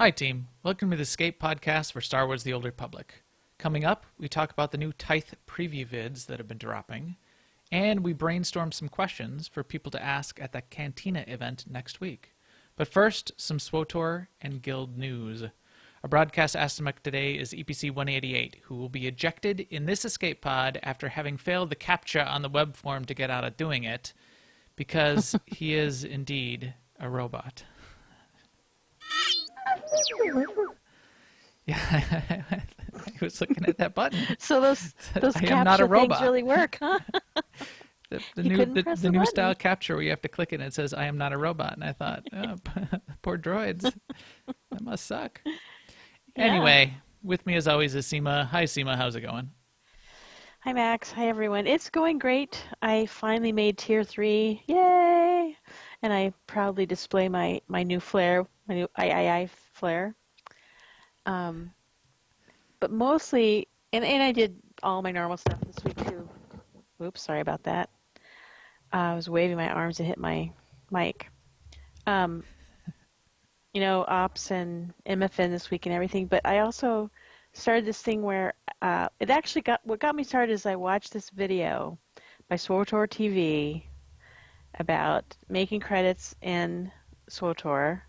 Hi, team. Welcome to the Escape podcast for Star Wars The Old Republic. Coming up, we talk about the new Tithe preview vids that have been dropping, and we brainstorm some questions for people to ask at the Cantina event next week. But first, some SWTOR and Guild news. Our broadcast estimate today is EPC 188, who will be ejected in this escape pod after having failed the CAPTCHA on the web form to get out of doing it, because he is indeed a robot. Yeah, I was looking at that button. So those I am not a capture things robot. really work, huh? The You new couldn't press the the new button. style capture where you have to click it and it says "I am not a robot," and I thought, oh, poor droids, that must suck. Yeah. Anyway, with me as always is Seema. Hi, Seema. How's it going? Hi, Max. Hi, everyone. It's going great. I finally made Tier 3. Yay! And I proudly display my new flare, my new III flare. But mostly, and I did all my normal stuff this week, too. Oops, sorry about that. I was waving my arms and hit my mic. Ops and MFN this week and everything. But I also started this thing where what got me started is I watched this video by SWTOR TV about making credits in SWTOR,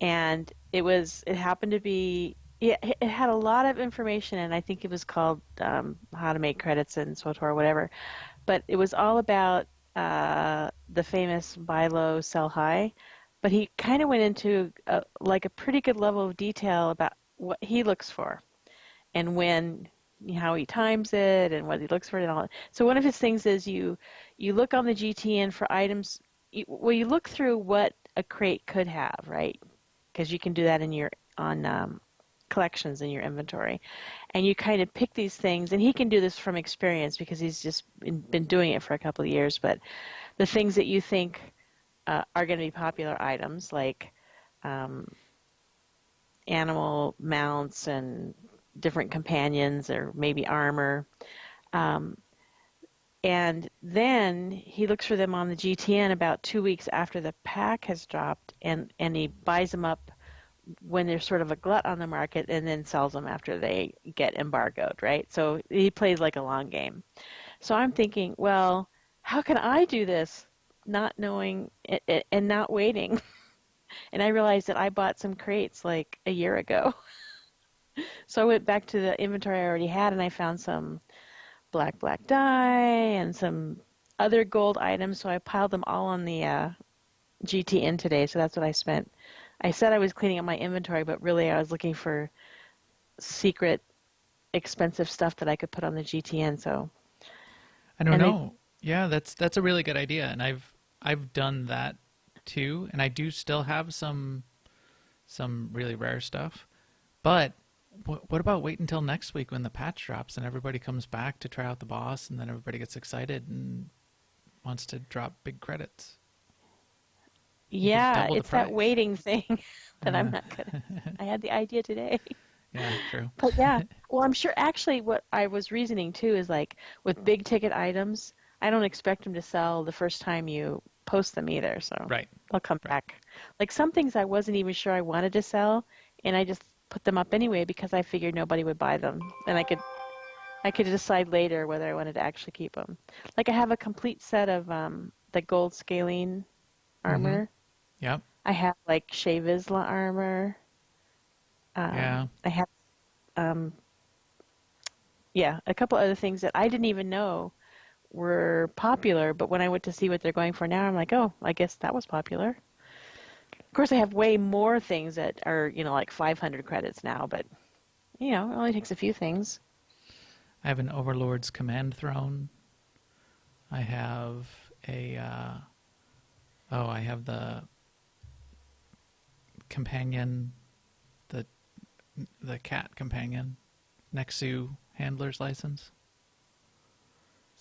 and it happened to be it had a lot of information, and I think it was called how to make credits in SWTOR or whatever, but it was all about the famous buy low, sell high. But he kind of went into a pretty good level of detail about what he looks for and how he times it and what he looks for and all. So one of his things is you look on the GTN for items. You look through what a crate could have, right? Because you can do that on collections in your inventory, and you kind of pick these things. And he can do this from experience because he's just been doing it for a couple of years. But the things that you think are going to be popular items like animal mounts and different companions or maybe armor. And then he looks for them on the GTN about 2 weeks after the pack has dropped, and he buys them up when there's sort of a glut on the market and then sells them after they get embargoed, right? So he plays like a long game. So I'm thinking, well, how can I do this not knowing it and not waiting? And I realized that I bought some crates like a year ago. So I went back to the inventory I already had, and I found some black dye and some other gold items. So I piled them all on the GTN today. So that's what I spent. I said I was cleaning up my inventory, but really I was looking for secret, expensive stuff that I could put on the GTN. So I don't know. Yeah, that's a really good idea, and I've done that too, and I do still have some really rare stuff. But what about wait until next week when the patch drops and everybody comes back to try out the boss, and then everybody gets excited and wants to drop big credits? Yeah, it's that price. waiting thing that I'm not good. I had the idea today. Yeah, true. But yeah, well, I'm sure actually what I was reasoning too is like with big ticket items, I don't expect them to sell the first time you post them either. So Right. they'll come back. Like some things I wasn't even sure I wanted to sell, and I just put them up anyway because I figured nobody would buy them, and I could decide later whether I wanted to actually keep them. Like I have a complete set of the gold scalene armor. Yep. I have like Shea Vizsla armor. Yeah. I have a couple other things that I didn't even know were popular, but when I went to see what they're going for now, I'm like, oh, I guess that was popular. Of course, I have way more things that are, like 500 credits now, but, it only takes a few things. I have an Overlord's Command Throne. I have I have the companion, the cat companion, Nexu handler's license.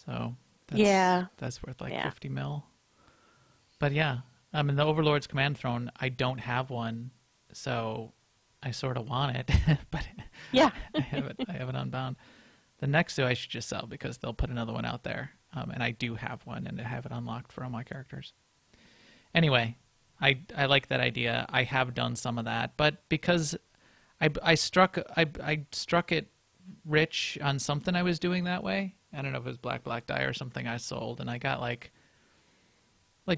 So that's worth like 50 mil. But yeah, in the Overlord's Command Throne, I don't have one, so I sort of want it, but yeah, I have it unbound. The Nexu I should just sell because they'll put another one out there, and I do have one and I have it unlocked for all my characters. Anyway, I like that idea. I have done some of that, but because I struck it rich on something I was doing that way. I don't know if it was black dye or something I sold, and I got like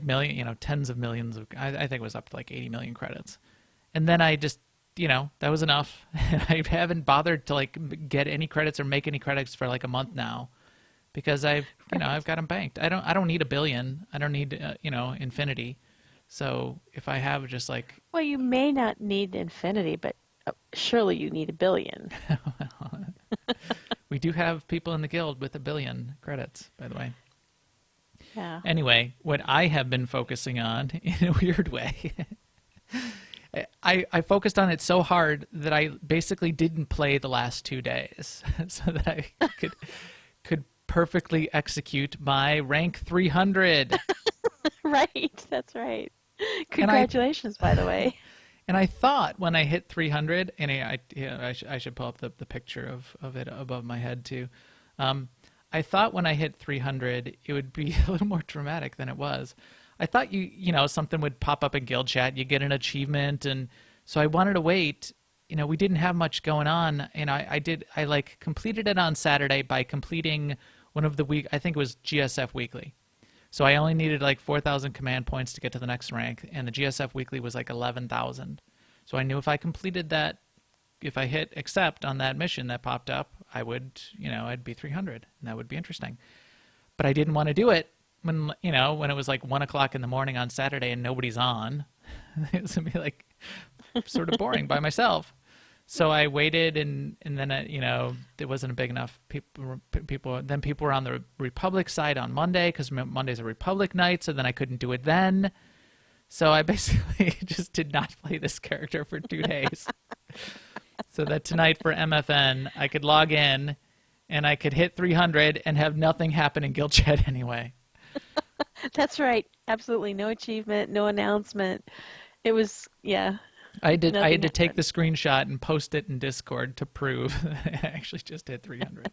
million, tens of millions of. I think it was up to like 80 million credits, and then I just, that was enough. And I haven't bothered to like get any credits or make any credits for like a month now, because I've got them banked. I don't need a billion. I don't need infinity. So if I have just like, Well, you may not need infinity, but surely you need a billion. we do have people in the guild with 1 billion credits, by the way. Yeah. Anyway, what I have been focusing on in a weird way, I focused on it so hard that I basically didn't play the last 2 days so that I could perfectly execute my rank 300. Right, that's right. Congratulations, by the way. And I thought when I hit 300, and I should pull up the picture of it above my head too. I thought when I hit 300, it would be a little more dramatic than it was. I thought something would pop up in guild chat, you get an achievement, and so I wanted to wait. We didn't have much going on, and I completed it on Saturday by completing one of the week. I think it was GSF Weekly. So I only needed like 4,000 command points to get to the next rank, and the GSF Weekly was like 11,000. So I knew if I completed that, if I hit accept on that mission that popped up, I would, I'd be 300, and that would be interesting. But I didn't want to do it when it was like 1 o'clock in the morning on Saturday and nobody's on. It was gonna be like sort of boring by myself. So I waited, and then it wasn't a big enough people. Then people were on the Republic side on Monday, because Monday's a Republic night. So then I couldn't do it then. So I basically just did not play this character for 2 days. So that tonight for MFN, I could log in, and I could hit 300 and have nothing happen in guild chat anyway. That's right. Absolutely no achievement, no announcement. It was, yeah. I had to take the screenshot and post it in Discord to prove that I actually just hit 300.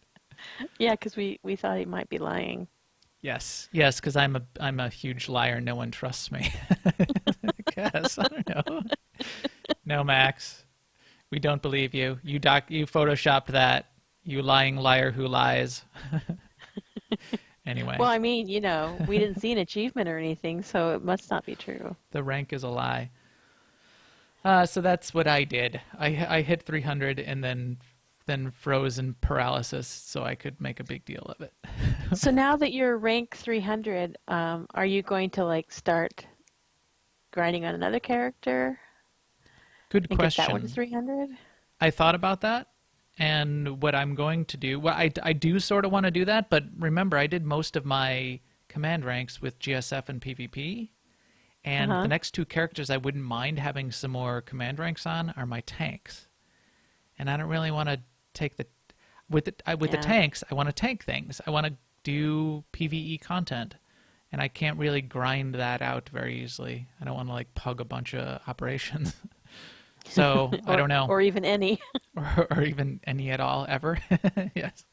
Yeah, because we thought he might be lying. Yes, because I'm a huge liar. No one trusts me. I guess, I don't know. No, Max, we don't believe you. You photoshopped that. You lying liar who lies. Anyway. Well, I mean, we didn't see an achievement or anything, so it must not be true. The rank is a lie. So that's what I did. I hit 300 and then froze in paralysis, so I could make a big deal of it. So now that you're rank 300, are you going to start grinding on another character? Good and question. Get that one to 300? I thought about that, and what I'm going to do, I do sort of want to do that, but remember, I did most of my command ranks with GSF and PvP. And the next 2 characters I wouldn't mind having some more command ranks on are my tanks. And I don't really want to take the tanks, I want to tank things. I want to do PvE content. And I can't really grind that out very easily. I don't want to pug a bunch of operations. So I don't know. Or even any. or even any at all ever. Yes.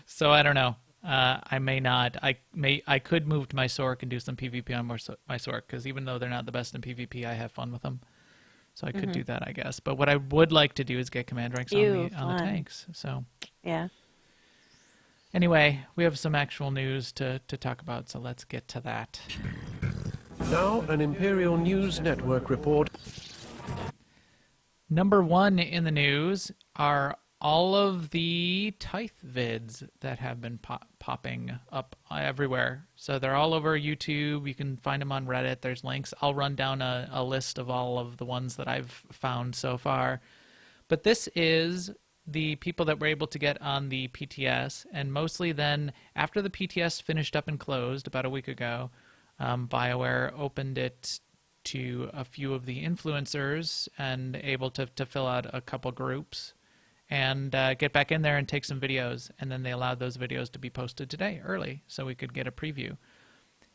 So I don't know. I may not. I could move to my Sork and do some PvP on my Sork, because even though they're not the best in PvP, I have fun with them. So I could do that, I guess. But what I would like to do is get command ranks on the tanks. So yeah. Anyway, we have some actual news to talk about, so let's get to that. Now, an Imperial News Network report. Number 1 in the news are all of the Tithe vids that have been popping up everywhere. So they're all over YouTube. You can find them on Reddit. There's links. I'll run down a list of all of the ones that I've found so far. But this is the people that were able to get on the PTS, and mostly then after the PTS finished up and closed about a week ago, BioWare opened it to a few of the influencers and able to fill out a couple groups and get back in there and take some videos. And then they allowed those videos to be posted today early so we could get a preview.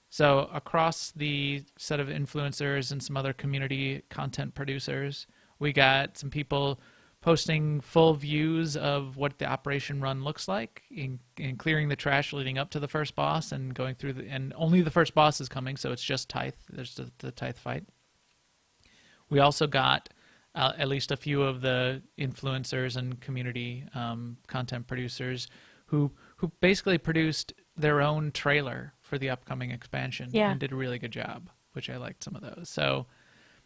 So across the set of influencers and some other community content producers, we got some people posting full views of what the operation run looks like in clearing the trash leading up to the first boss and going through and only the first boss is coming, so it's just Tithe. There's the Tithe fight. We also got at least a few of the influencers and community content producers who basically produced their own trailer for the upcoming expansion and did a really good job, which I liked some of those. So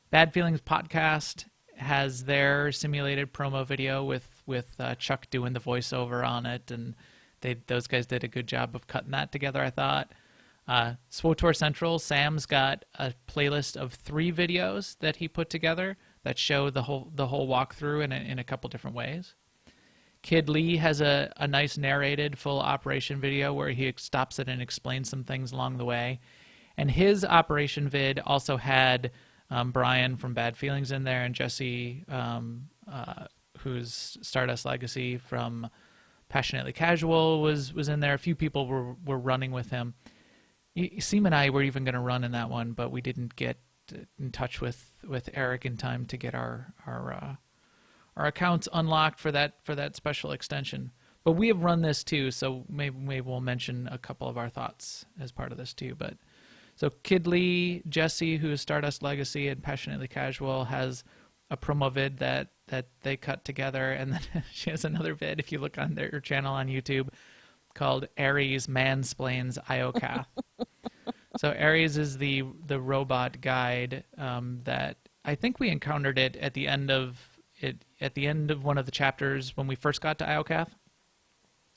Bad Feelings Podcast has their simulated promo video with Chuck doing the voiceover on it, and those guys did a good job of cutting that together, I thought. SWTOR Central, Sam's got a playlist of 3 videos that he put together that show the whole walkthrough in a couple different ways. Kid Lee has a nice narrated full operation video where he stops it and explains some things along the way. And his operation vid also had Brian from Bad Feelings in there, and Jesse, who's Stardust Legacy from Passionately Casual, was in there. A few people were running with him. Seam and I were even going to run in that one, but we didn't get in touch with Eric in time to get our accounts unlocked for that special extension. But we have run this too, so maybe we'll mention a couple of our thoughts as part of this too. But so Kid Lee, Jesse, who is Stardust Legacy and Passionately Casual, has a promo vid that they cut together, and then she has another vid if you look on their channel on YouTube called Ares Mansplains IOCath. So Ares is the robot guide that I think we encountered it at the end of one of the chapters when we first got to IOCath.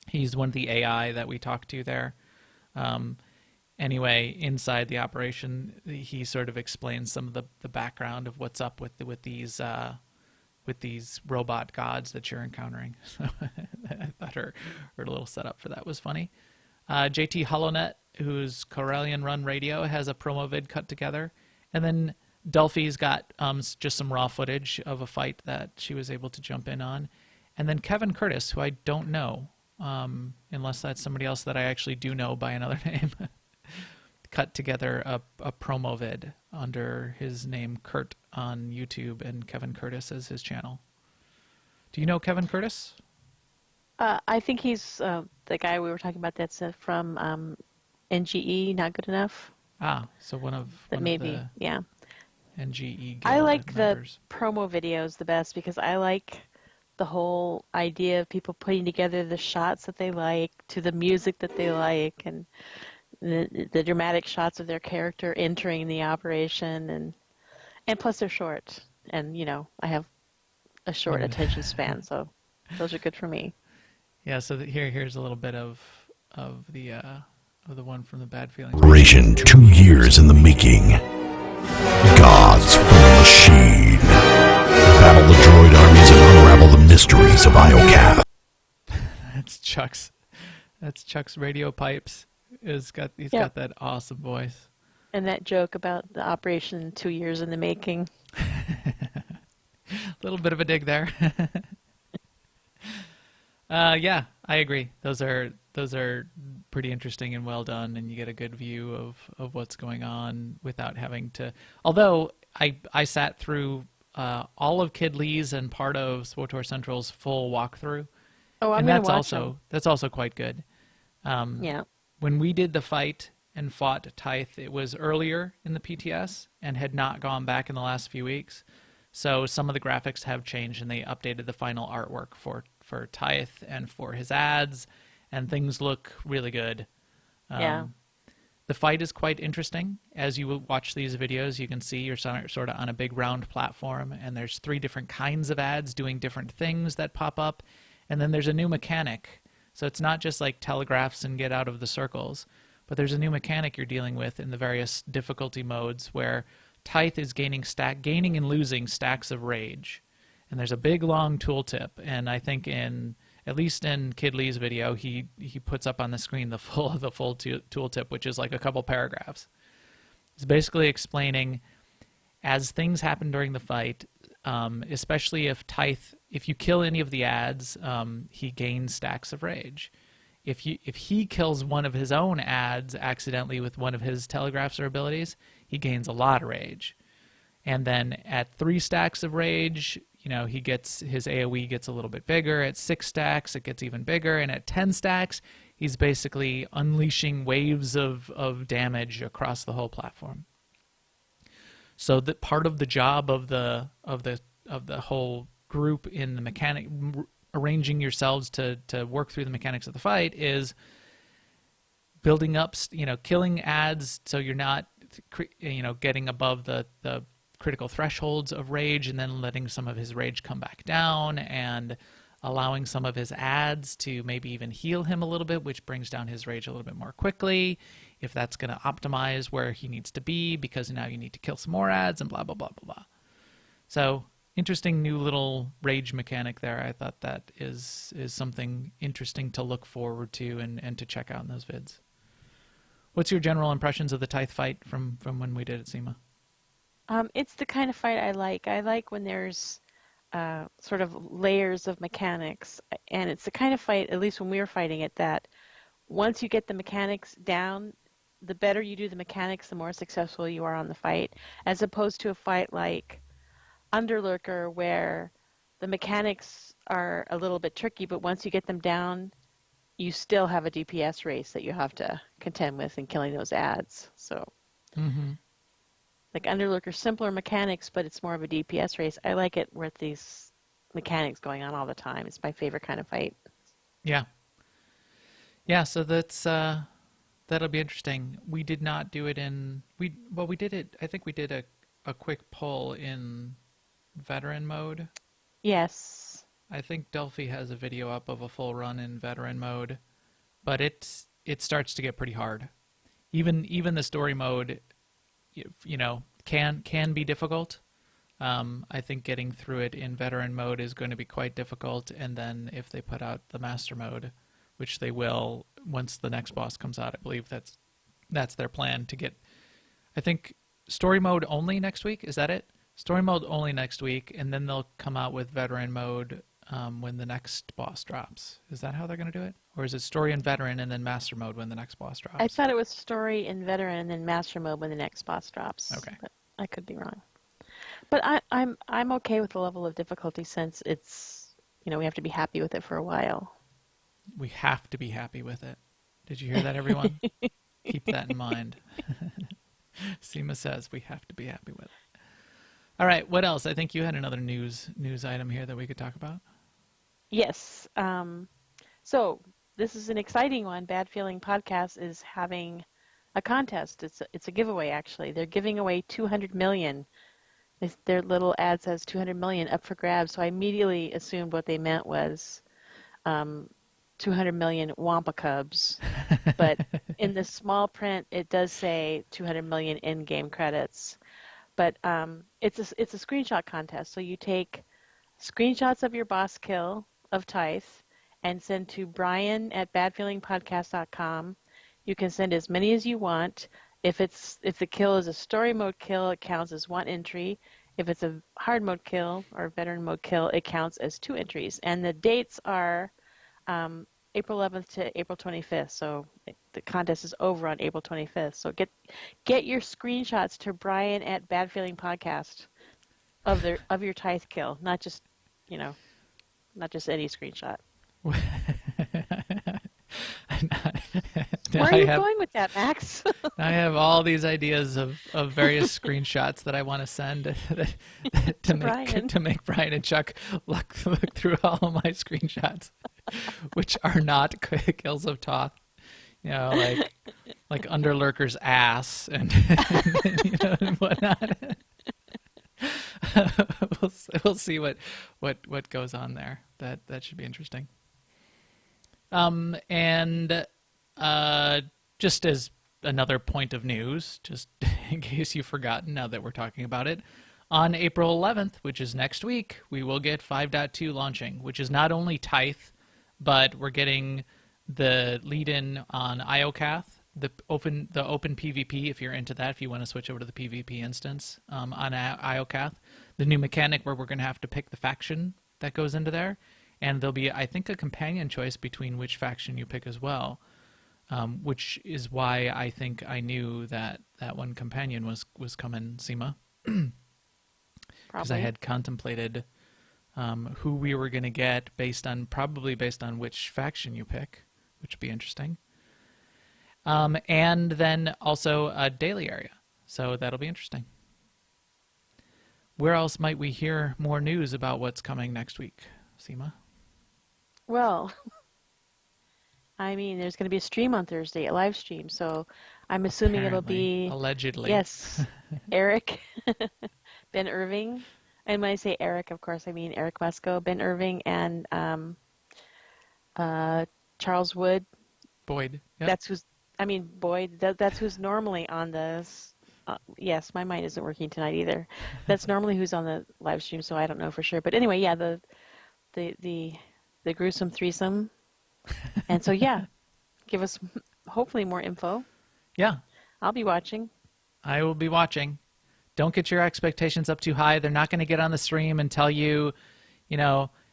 He's one of the AI that we talked to there. Anyway, inside the operation, he sort of explains some of the background of what's up with these robot gods that you're encountering. So I thought her little setup for that was funny. JT HollowNet, who's Corellian Run Radio, has a promo vid cut together. And then Delphi's got just some raw footage of a fight that she was able to jump in on. And then Kevin Curtis, who I don't know, unless that's somebody else that I actually do know by another name, cut together a promo vid under his name Kurt on YouTube, and Kevin Curtis as his channel. Do you know Kevin Curtis? I think he's the guy we were talking about that's from NGE, Not Good Enough. Ah, so one of the yeah. NGE guild I like members. The promo videos the best because I like the whole idea of people putting together the shots that they like to the music that they like, and the dramatic shots of their character entering the operation, and plus they're short, and I have a short attention span, so those are good for me. Yeah, so here's a little bit of the one from the Bad Feelings. Operation 2 years in the making. Gods from the machine. Battle the droid armies and unravel the mysteries of IOCath. That's Chuck's radio pipes. He's got that awesome voice. And that joke about the operation 2 years in the making. A little bit of a dig there. Yeah, I agree. Those are pretty interesting and well done, and you get a good view of what's going on without having to. Although I sat through all of Kid Lee's and part of SWTOR Central's full walkthrough. Oh, I'm and gonna watch them. That's also quite good. Yeah. When we did the fight and fought Tithe, it was earlier in the PTS and had not gone back in the last few weeks. So some of the graphics have changed, and they updated the final artwork for Tithe and for his ads, and things look really good. Yeah. The fight is quite interesting. As you watch these videos, you can see you're sort of on a big round platform, and there's 3 different kinds of ads doing different things that pop up, and then there's a new mechanic. So it's not just like telegraphs and get out of the circles, but there's a new mechanic you're dealing with in the various difficulty modes where Tithe is gaining and losing stacks of rage. And there's a big long tooltip, and I think at least in Kid Lee's video, he puts up on the screen the full tooltip, which is like a couple paragraphs. It's basically explaining as things happen during the fight, especially if you kill any of the ads, he gains stacks of rage. If he kills one of his own ads accidentally with one of his telegraphs or abilities, he gains a lot of rage. And then at 3 stacks of rage, he gets his AoE gets a little bit bigger. At 6 stacks, it gets even bigger, and at 10 stacks, he's basically unleashing waves of damage across the whole platform. So that part of the job of the whole group in the mechanic, arranging yourselves to work through the mechanics of the fight, is building up, killing ads so you're not, getting above the critical thresholds of rage, and then letting some of his rage come back down, and allowing some of his ads to maybe even heal him a little bit, which brings down his rage a little bit more quickly, if that's going to optimize where he needs to be, because now you need to kill some more ads and blah, blah, blah, blah, blah. So interesting new little rage mechanic there. I thought that is something interesting to look forward to and to check out in those vids. What's your general impressions of the Tithe fight from when we did it, Seema? It's the kind of fight I like. I like when there's sort of layers of mechanics, and it's the kind of fight, at least when we were fighting it, that once you get the mechanics down, the better you do the mechanics, the more successful you are on the fight, as opposed to a fight like Underlurker, where the mechanics are a little bit tricky, but once you get them down, you still have a DPS race that you have to contend with in killing those ads. So, like Underlurker, simpler mechanics, but it's more of a DPS race. I like it with these mechanics going on all the time. It's my favorite kind of fight. Yeah. Yeah, so that's that'll be interesting. We did not do it we did it. I think we did a quick pull in veteran mode. Yes. I think Delphi has a video up of a full run in veteran mode, but it starts to get pretty hard. Even the story mode, can be difficult. I think getting through it in veteran mode is going to be quite difficult, and then if they put out the master mode, which they will once the next boss comes out, I believe that's their plan to get. I think story mode only next week. Is that it? Story mode only next week, and then they'll come out with veteran mode when the next boss drops. Is that how they're going to do it? Or is it story and veteran and then master mode when the next boss drops? I thought it was story and veteran and then master mode when the next boss drops. Okay. But I could be wrong. But I'm okay with the level of difficulty, since it's, we have to be happy with it for a while. We have to be happy with it. Did you hear that, everyone? Keep that in mind. Seema says we have to be happy with it. All right, what else? I think you had another news item here that we could talk about. Yes. So this is an exciting one. Bad Feeling Podcast is having a contest. It's a giveaway, actually. They're giving away 200 million. Their little ad says 200 million up for grabs. So I immediately assumed what they meant was 200 million Wampa Cubs. But in the small print, it does say 200 million in-game credits. But it's a screenshot contest. So you take screenshots of your boss kill of Tithe and send to Brian at badfeelingpodcast.com. You can send as many as you want. If the kill is a story mode kill, it counts as 1 entry. If it's a hard mode kill or veteran mode kill, it counts as 2 entries. And the dates are April 11th to April 25th. So the contest is over on April 25th. So get your screenshots to Brian at Bad Feeling Podcast of your Tithe kill, not just any screenshot. Where are you going with that, Max? I have all these ideas of various screenshots that I want to send to make Brian and Chuck look through all of my screenshots, which are not kills of Toth. Like Underlurker's ass and whatnot. We'll see what goes on there. That should be interesting. And just as another point of news, just in case you've forgotten now that we're talking about it, on April 11th, which is next week, we will get 5.2 launching, which is not only Tithe, but we're getting the lead-in on IOCath, the open PvP, if you're into that, if you want to switch over to the PvP instance on IOCath, the new mechanic where we're going to have to pick the faction that goes into there, and there'll be, I think, a companion choice between which faction you pick as well, which is why I think I knew that one companion was coming, Seema, because I had contemplated who we were going to get probably based on which faction you pick, which would be interesting. And then also a daily area. So that'll be interesting. where else might we hear more news about what's coming next week, Seema? Well, I mean, there's going to be a stream on Thursday, a live stream. So I'm assuming it'll Apparently, be, allegedly. yes, Eric, Ben Irving. And when I say Eric, of course, I mean Eric Musco, Ben Irving, and Charles Wood. Boyd. Yep. That's who's, I mean, Boyd, that's who's normally on this. Yes, my mind isn't working tonight either. That's normally who's on the live stream, so I don't know for sure. But anyway, yeah, the gruesome threesome. And so, yeah, give us hopefully more info. Yeah. I'll be watching. I will be watching. Don't get your expectations up too high. They're not going to get on the stream and tell you,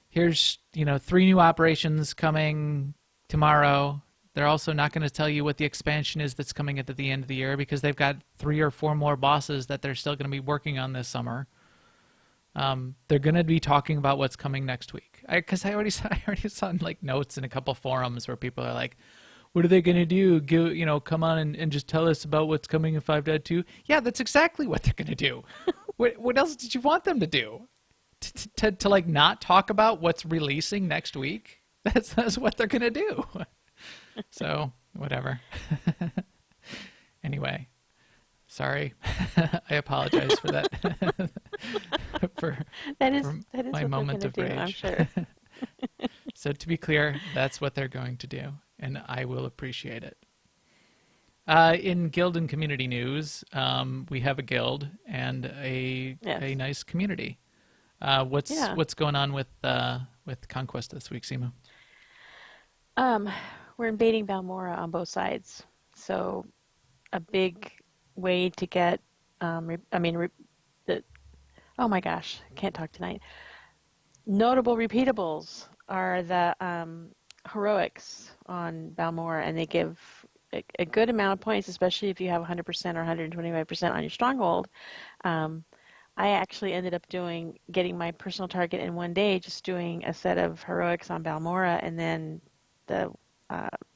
here's, 3 new operations coming tomorrow. They're also not going to tell you what the expansion is that's coming at the end of the year because they've got 3 or 4 more bosses that they're still going to be working on this summer. They're going to be talking about what's coming next week. Because I already saw like notes in a couple forums where people are like, what are they going to do? Come on and just tell us about what's coming in 5.2? Yeah, that's exactly what they're going to do. What else did you want them to do? To like not talk about what's releasing next week? That's what they're going to do. So, whatever. Anyway, sorry. I apologize for that. That is my what moment they're of going to do, I'm rage. sure. So to be clear, that's what they're going to do, and I will appreciate it. In guild and community news, we have a guild and a nice community. What's going on with Conquest this week, Seema? We're invading Balmora on both sides. So a big way to get, oh my gosh, can't talk tonight. Notable repeatables are the heroics on Balmora, and they give a good amount of points, especially if you have 100% or 125% on your stronghold. I actually ended up getting my personal target in one day, just doing a set of heroics on Balmora, and then the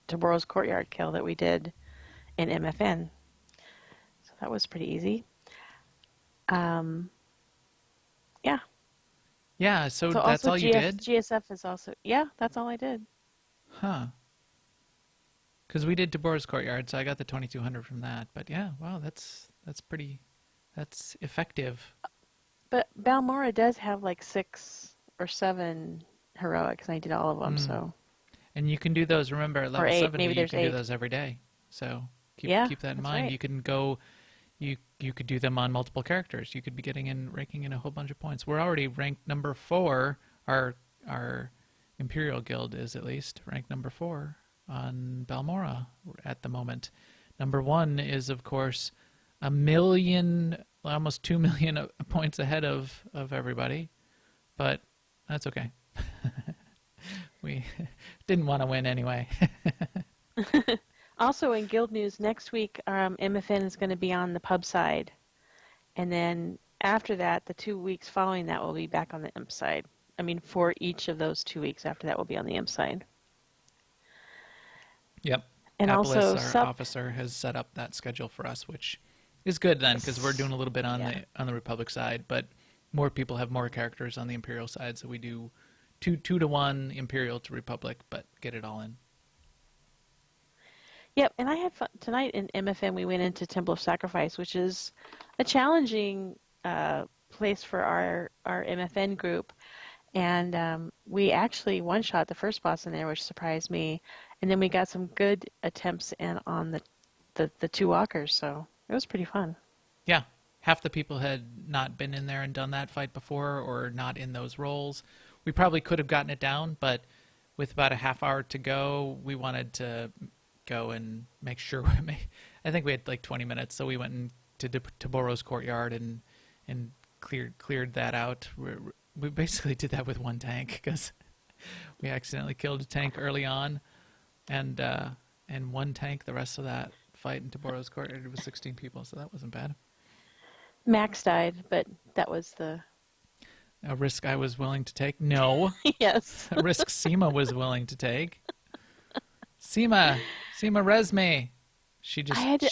Taboro's Courtyard kill that we did in MFN. So that was pretty easy. Yeah. Yeah, so that's all you did? GSF is also, that's all I did. Huh. Because we did Taboro's Courtyard, so I got the 2200 from that. But yeah, wow, that's effective. But Balmora does have like 6 or 7 heroics, and I did all of them, so. And you can do those, remember, at level 8, 70, maybe you there's can 8. do those every day. So keep that in mind. Right. You can go, you could do them on multiple characters. You could be ranking in a whole bunch of points. We're already ranked number 4. Our Imperial Guild is at least ranked number 4 on Balmora at the moment. Number 1 is, of course, 1 million, almost 2 million points ahead of everybody. But that's okay. We didn't want to win anyway. Also, in guild news, next week, MFN is going to be on the pub side. And then after that, the 2 weeks following that will be back on the imp side. I mean, for each of those 2 weeks after that will be on the imp side. Yep. And Apple's, also, our officer, has set up that schedule for us, which is good then, because we're doing a little bit on the Republic side, but more people have more characters on the Imperial side, so we do 2 to 1 Imperial to Republic, but get it all in. Yep, and I had fun tonight in MFN. We went into Temple of Sacrifice, which is a challenging place for our MFN group, and we actually one-shot the first boss in there, which surprised me, and then we got some good attempts on the 2 walkers, so it was pretty fun. Yeah, half the people had not been in there and done that fight before, or not in those roles. We probably could have gotten it down, but with about a half hour to go, we wanted to go and make sure. I think we had like 20 minutes, so we went into Taboro's Courtyard and cleared that out. We basically did that with 1 tank because we accidentally killed a tank early on, and 1 tank the rest of that fight in Taboro's Courtyard. It was 16 people, so that wasn't bad. Max died, but that was a risk I was willing to take. No. Yes. A risk Seema was willing to take. Seema, res me. She I had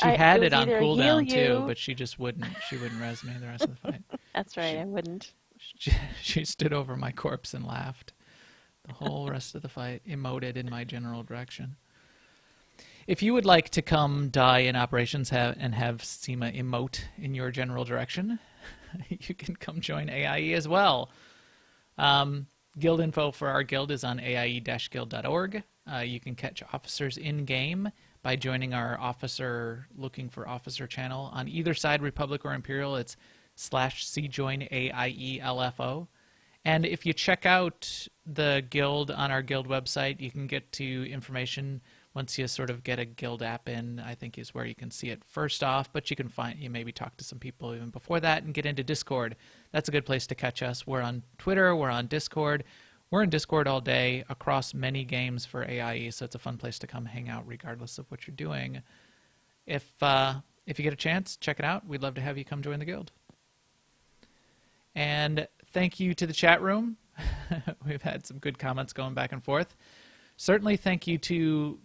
it it was on either heal cooldown too, you. but she wouldn't res me the rest of the fight. That's right, I wouldn't. She stood over my corpse and laughed the whole rest of the fight, emoted in my general direction. If you would like to come die in operations and have Seema emote in your general direction, you can come join AIE as well. Guild info for our guild is on aie-guild.org. You can catch officers in-game by joining our looking for officer channel. On either side, Republic or Imperial, it's /cjoinaieLFO. And if you check out the guild on our guild website, you can get to information once you sort of get a guild app in, I think is where you can see it first off, but you maybe talk to some people even before that and get into Discord. That's a good place to catch us. We're on Twitter, we're on Discord. We're in Discord all day across many games for AIE, so it's a fun place to come hang out regardless of what you're doing. If you get a chance, check it out. We'd love to have you come join the guild. And thank you to the chat room. We've had some good comments going back and forth. Certainly thank you to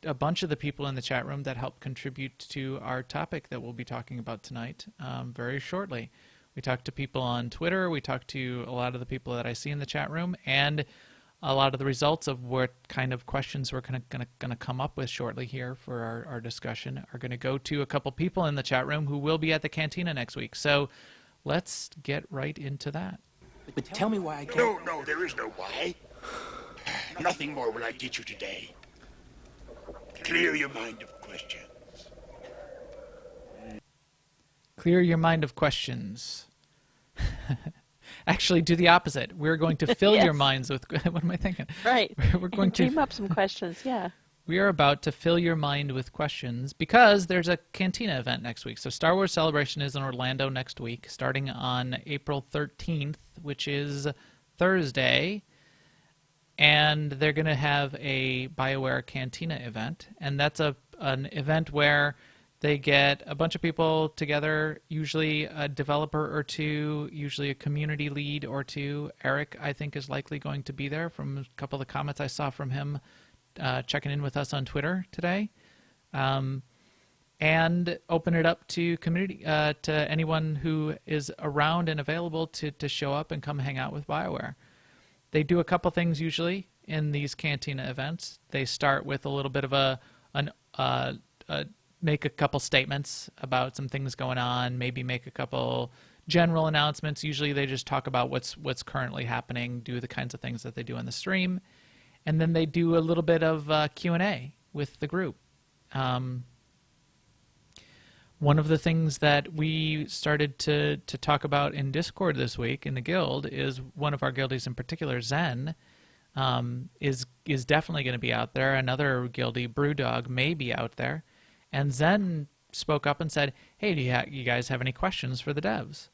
a bunch of the people in the chat room that helped contribute to our topic that we'll be talking about tonight very shortly. We talked to people on Twitter. We talked to a lot of the people that I see in the chat room, and a lot of the results of what kind of questions we're going to come up with shortly here for our discussion are going to go to a couple people in the chat room who will be at the Cantina next week. So let's get right into that. But tell me why I can't... No, there is no why. Nothing more will I teach you today. Clear your mind of questions. Clear your mind of questions. Actually, do the opposite. We're going to fill your minds with... What am I thinking? Right. We're going to dream up some questions, yeah. We are about to fill your mind with questions because there's a Cantina event next week. So Star Wars Celebration is in Orlando next week, starting on April 13th, which is Thursday. And they're going to have a BioWare Cantina event. And that's an event where they get a bunch of people together, usually a developer or two, usually a community lead or two. Eric, I think, is likely going to be there from a couple of the comments I saw from him checking in with us on Twitter today. And open it up to community, to anyone who is around and available to show up and come hang out with BioWare. They do a couple things usually in these Cantina events. They start with a little bit of make a couple statements about some things going on, maybe make a couple general announcements. Usually they just talk about what's currently happening, do the kinds of things that they do on the stream, and then they do a little bit of Q&A with the group. One of the things that we started to talk about in Discord this week in the guild is one of our guildies in particular, Zen, is definitely going to be out there. Another guildie, Brewdog, may be out there. And Zen spoke up and said, hey, do you guys have any questions for the devs?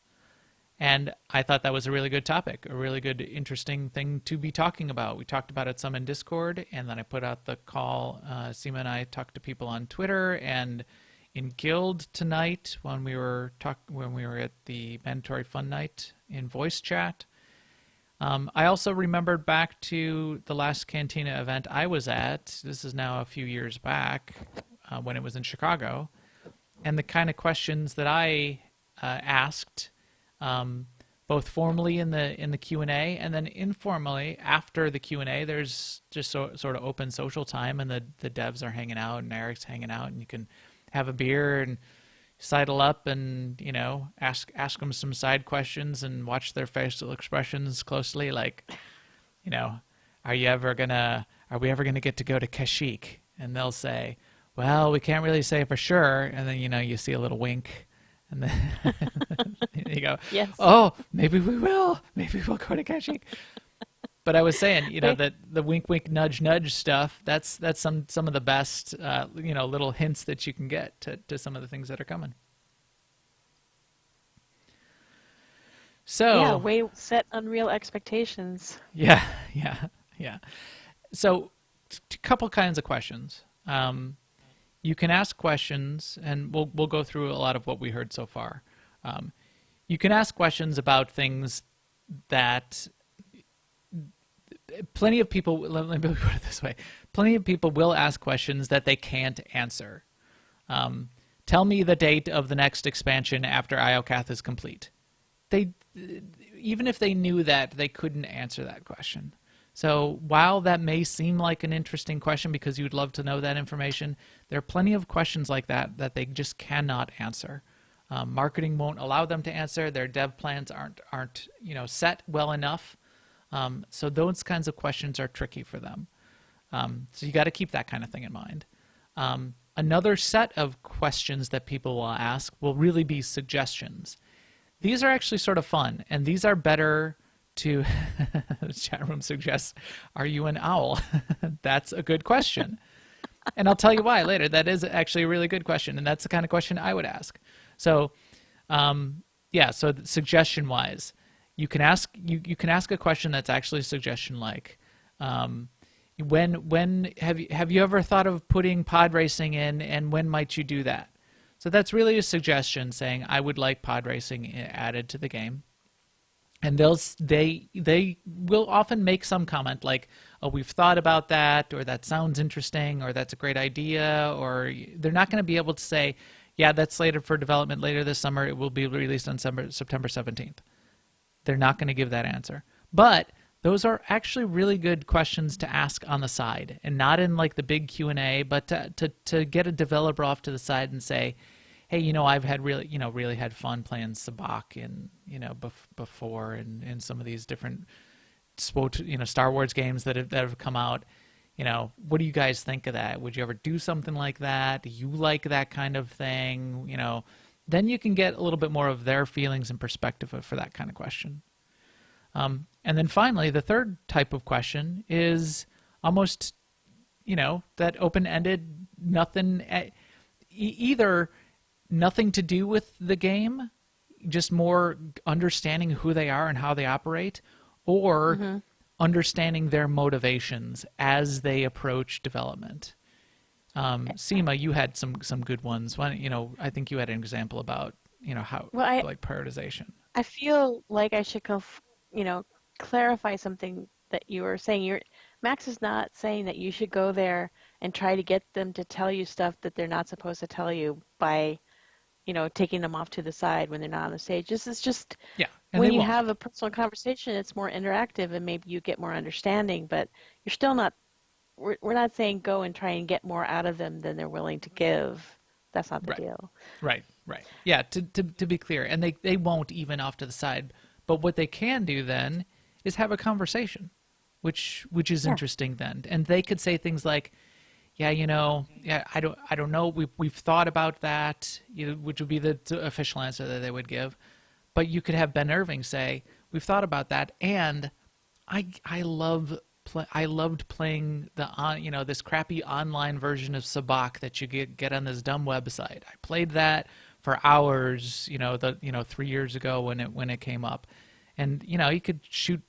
And I thought that was a really good topic, a really good, interesting thing to be talking about. We talked about it some in Discord, and then I put out the call. Seema and I talked to people on Twitter and in Guild tonight when we were at the Mandatory Fun Night in voice chat. I also remembered back to the last Cantina event I was at. This is now a few years back when it was in Chicago, and the kind of questions that I asked, both formally in the Q&A and then informally after the Q&A. There's just sort of open social time, and the devs are hanging out and Eric's hanging out, and you can have a beer and sidle up and, ask them some side questions and watch their facial expressions closely. Like, are we ever gonna get to go to Kashyyyk? And they'll say, well, we can't really say for sure. And then, you see a little wink, and then you go, yes. Oh, maybe we will. Maybe we'll go to Kashyyyk. But I was saying, that the wink, wink, nudge, nudge stuff, that's some of the best, little hints that you can get to some of the things that are coming. So yeah, set unreal expectations. Yeah. So a couple kinds of questions. You can ask questions, and we'll go through a lot of what we heard so far. You can ask questions about things that plenty of people, let me put it this way, plenty of people will ask questions that they can't answer. Tell me the date of the next expansion after Iocath is complete. They, even if they knew that, they couldn't answer that question. So while that may seem like an interesting question because you'd love to know that information, there are plenty of questions like that that they just cannot answer. Marketing won't allow them to answer. Their dev plans aren't set well enough. So those kinds of questions are tricky for them. So you got to keep that kind of thing in mind. Another set of questions that people will ask will really be suggestions. These are actually sort of fun, and these are better to... The chat room suggests, are you an owl? That's a good question. And I'll tell you why later. That is actually a really good question, and that's the kind of question I would ask. So, so suggestion-wise, you can ask a question that's actually suggestion-like. When have you ever thought of putting pod racing in, and when might you do that? So that's really a suggestion saying I would like pod racing added to the game. And they will often make some comment like, oh, we've thought about that, or that sounds interesting, or that's a great idea, or they're not going to be able to say, yeah, that's slated for development later this summer. It will be released on September 17th. They're not going to give that answer. But those are actually really good questions to ask on the side, and not in like the big Q&A, but to get a developer off to the side and say, hey, I've had really had fun playing Sabacc before in some of these different Star Wars games that have come out. What do you guys think of that? Would you ever do something like that? Do you like that kind of thing? Then you can get a little bit more of their feelings and perspective for that kind of question. And then finally, the third type of question is almost, that open-ended, nothing, either nothing to do with the game, just more understanding who they are and how they operate, or understanding their motivations as they approach development. Seema, you had some good ones. I think you had an example about how like prioritization. I feel like I should clarify something that you were saying. Max is not saying that you should go there and try to get them to tell you stuff that they're not supposed to tell you by taking them off to the side when they're not on the stage. This is just when you have a personal conversation, it's more interactive and maybe you get more understanding, but you're still not, we're not saying go and try and get more out of them than they're willing to give. That's not the deal. Right. Yeah, to be clear. And they won't even off to the side. But what they can do then is have a conversation, which is interesting then. And they could say things like, I don't know. We've thought about that, which would be the official answer that they would give. But you could have Ben Irving say, we've thought about that, and I loved playing this crappy online version of Sabacc that you get on this dumb website. I played that for hours, 3 years ago when it came up, and you could shoot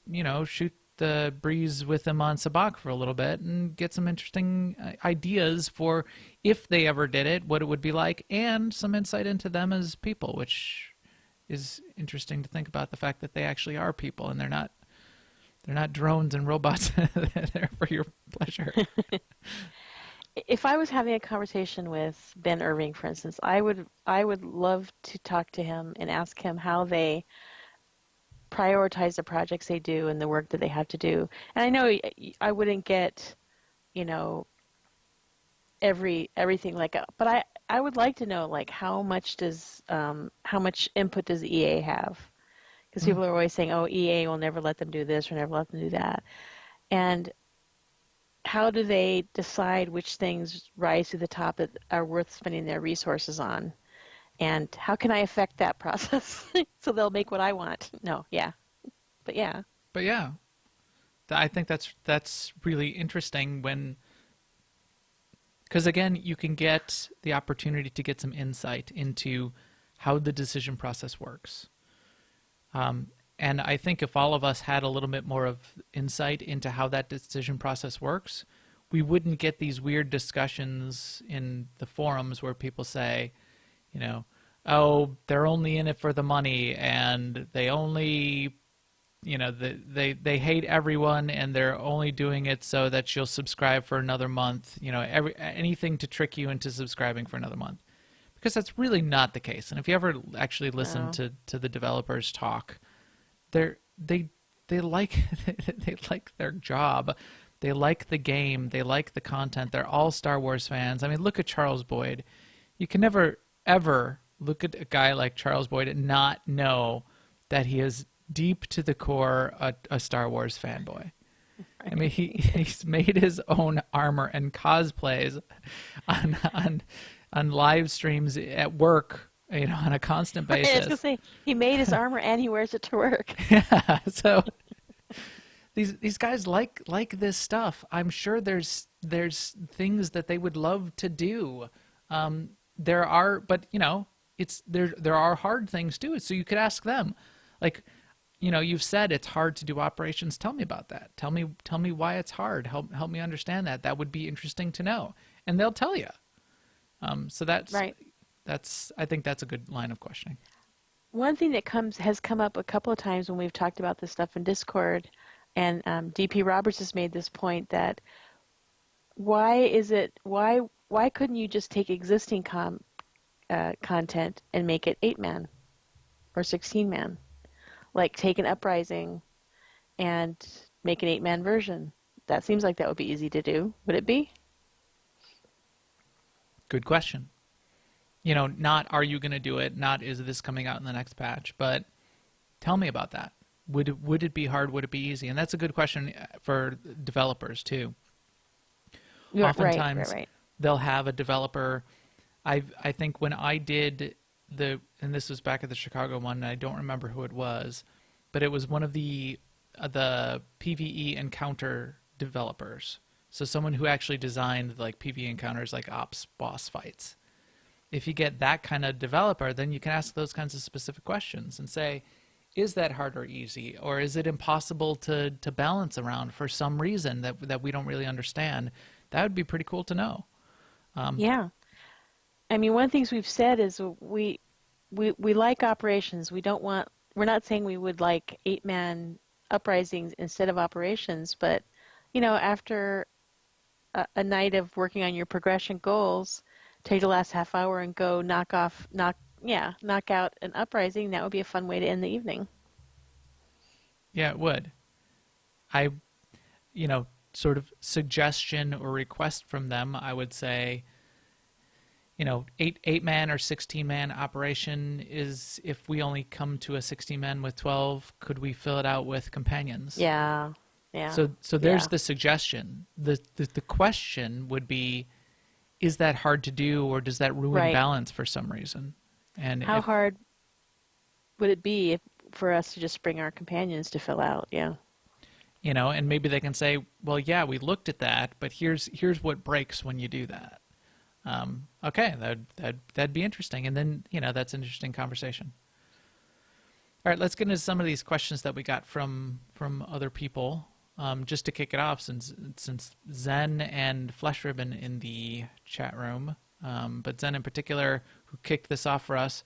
the breeze with them on Sabacc for a little bit and get some interesting ideas for if they ever did it, what it would be like, and some insight into them as people, which is interesting to think about the fact that they actually are people and they're not drones and robots there for your pleasure. If I was having a conversation with Ben Irving, for instance, I would love to talk to him and ask him how they prioritize the projects they do and the work that they have to do. And I know I wouldn't get, everything but I would like to know how much input does EA have? Because people are always saying, oh, EA will never let them do this or never let them do that. And how do they decide which things rise to the top that are worth spending their resources on? And how can I affect that process so they'll make what I want? But yeah. I think that's really interesting because again, you can get the opportunity to get some insight into how the decision process works. And I think if all of us had a little bit more of insight into how that decision process works, we wouldn't get these weird discussions in the forums where people say, oh, they're only in it for the money, and they only, they hate everyone, and they're only doing it so that you'll subscribe for another month. Anything to trick you into subscribing for another month. because that's really not the case. And if you ever actually listen No. to the developers talk, they like they like their job, they like the game, they like the content. They're all Star Wars fans. I mean, look at Charles Boyd. You can never ever look at a guy like Charles Boyd and not know that he is deep to the core a Star Wars fanboy. I mean, he's made his own armor and cosplays on live streams at work, on a constant I was basis. gonna say he made his armor and he wears it to work. Yeah, so these guys like this stuff. I'm sure there's things that they would love to do. There are, but there are hard things too. So you could ask them, like, you've said it's hard to do operations. Tell me about that. Tell me why it's hard. Help me understand that. That would be interesting to know, and they'll tell you. So that's Right. I think that's a good line of questioning. One thing that has come up a couple of times when we've talked about this stuff in Discord, and DP Roberts has made this point that why couldn't you just take existing content and make it 8-man or 16-man? Like take an Uprising and make an 8-man version. That seems like that would be easy to do. Would it be? Good question. Not are you going to do it, not is this coming out in the next patch, but tell me about that. Would it be hard? Would it be easy? And that's a good question for developers too. Yeah, Oftentimes right. they'll have a developer. I think when I did and this was back at the Chicago one, and I don't remember who it was, but it was one of the PvE encounter developers. So someone who actually designed like PvE encounters, like ops boss fights. If you get that kind of developer, then you can ask those kinds of specific questions and say, is that hard or easy? Or is it impossible to balance around for some reason that we don't really understand? That would be pretty cool to know. Yeah. I mean, one of the things we've said is we like operations. We're not saying we would like 8-man uprisings instead of operations, but after a night of working on your progression goals, take the last half hour and go knock out an uprising. That would be a fun way to end the evening. Yeah, it would. Sort of suggestion or request from them, I would say, 8-man or 16-man operation is, if we only come to a 16-man with 12, could we fill it out with companions? Yeah. So there's the suggestion. The question would be, is that hard to do, or does that ruin balance for some reason? And how hard would it be for us to just bring our companions to fill out? Yeah. And maybe they can say, well, yeah, we looked at that, but here's what breaks when you do that. Okay, that'd be interesting, and then that's an interesting conversation. All right, let's get into some of these questions that we got from other people. Just to kick it off, since Zen and Flesh Ribbon in the chat room, but Zen in particular, who kicked this off for us,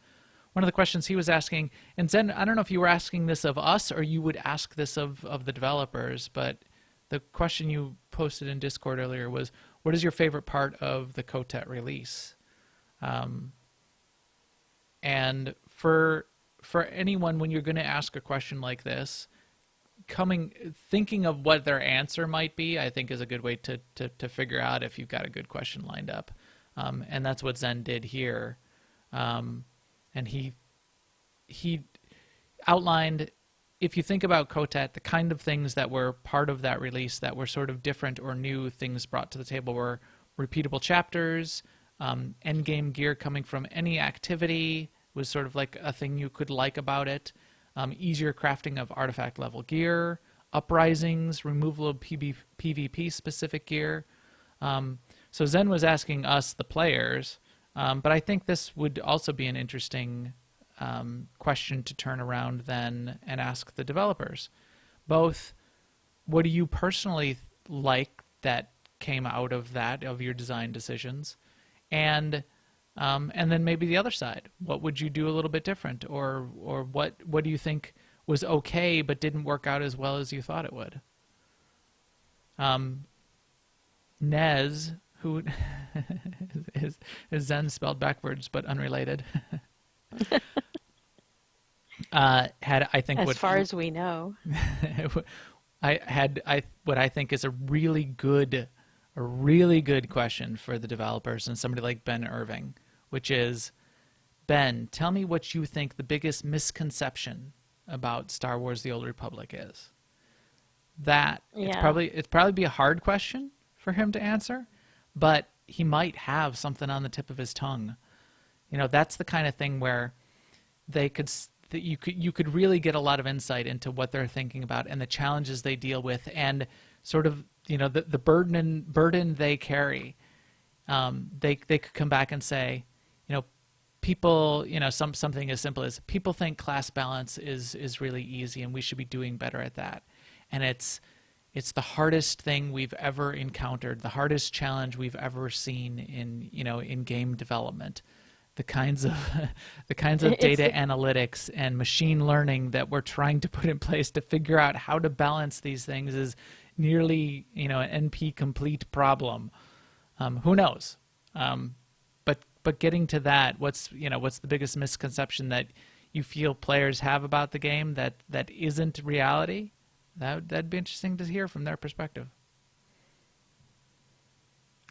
one of the questions he was asking, and Zen, I don't know if you were asking this of us or you would ask this of the developers, but the question you posted in Discord earlier was, what is your favorite part of the Kotet release? And for anyone, when you're going to ask a question like this, thinking of what their answer might be, I think is a good way to figure out if you've got a good question lined up. And that's what Zen did here. And he outlined, if you think about Kotet, the kind of things that were part of that release that were sort of different or new things brought to the table were repeatable chapters, endgame gear coming from any activity was sort of like a thing you could like about it, easier crafting of artifact level gear, uprisings, removal of PvP specific gear. So Zen was asking us, the players, but I think this would also be an interesting question to turn around then and ask the developers. Both, what do you personally like that came out of that, of your design decisions? And then maybe the other side. What would you do a little bit different? Or what do you think was okay but didn't work out as well as you thought it would? Nez, who is Zen spelled backwards but unrelated, had, I think, As far as we know. what I think is a really good question for the developers and somebody like Ben Irving, which is, Ben, tell me what you think the biggest misconception about Star Wars: The Old Republic is. It's probably be a hard question for him to answer, but he might have something on the tip of his tongue. You know, that's the kind of thing where you could really get a lot of insight into what they're thinking about and the challenges they deal with, and sort of, you know, the burden they carry. They could come back and say, you know, people, you know, something as simple as, people think class balance is really easy and we should be doing better at that. And it's the hardest thing we've ever encountered, the hardest challenge we've ever seen in game development. The kinds of data analytics and machine learning that we're trying to put in place to figure out how to balance these things is nearly, you know, an NP complete problem. Who knows? But getting to that, what's the biggest misconception that you feel players have about the game that isn't reality? That'd be interesting to hear from their perspective.